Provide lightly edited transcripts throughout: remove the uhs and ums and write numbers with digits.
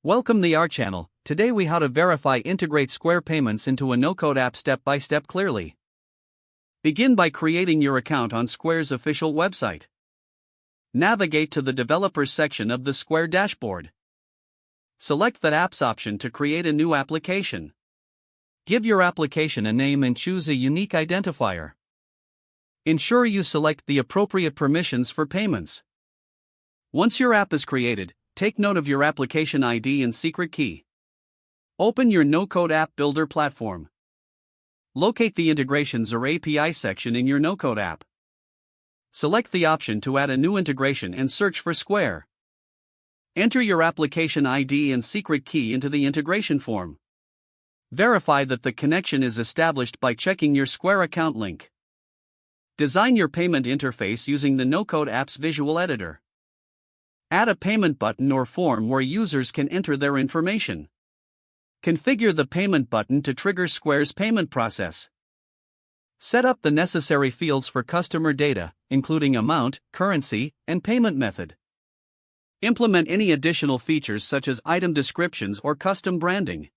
Welcome to our channel. Today we how to verify integrate Square payments into a no-code app step by step clearly. Begin by creating your account on Square's official website. Navigate to the Developers section of the Square dashboard. Select the Apps option to create a new application. Give your application a name and choose a unique identifier. Ensure you select the appropriate permissions for payments. Once your app is created, take note of your application ID and secret key. Open your no-code app builder platform. Locate the Integrations or API section in your no-code app. Select the option to add a new integration and search for Square. Enter your application ID and secret key into the integration form. Verify that the connection is established by checking your Square account link. Design your payment interface using the no-code app's visual editor. Add a payment button or form where users can enter their information. Configure the payment button to trigger Square's payment process. Set up the necessary fields for customer data, including amount, currency, and payment method. Implement any additional features such as item descriptions or custom branding.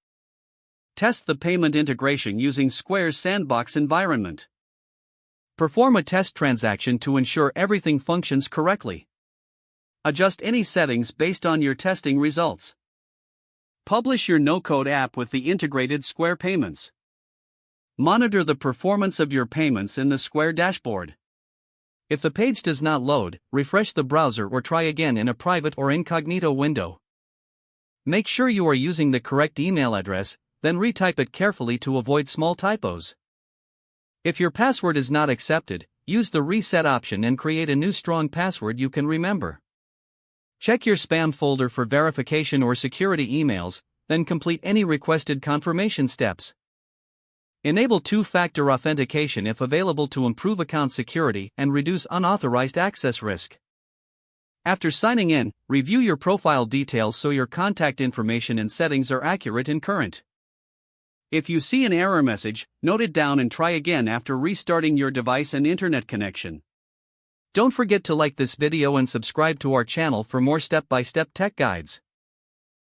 Test the payment integration using Square's sandbox environment. Perform a test transaction to ensure everything functions correctly. Adjust any settings based on your testing results. Publish your no-code app with the integrated Square payments. Monitor the performance of your payments in the Square dashboard. If the page does not load, refresh the browser or try again in a private or incognito window. Make sure you are using the correct email address, then retype it carefully to avoid small typos. If your password is not accepted, use the reset option and create a new strong password you can remember. Check your spam folder for verification or security emails, then complete any requested confirmation steps. Enable two-factor authentication if available to improve account security and reduce unauthorized access risk. After signing in, review your profile details so your contact information and settings are accurate and current. If you see an error message, note it down and try again after restarting your device and internet connection. Don't forget to like this video and subscribe to our channel for more step-by-step tech guides.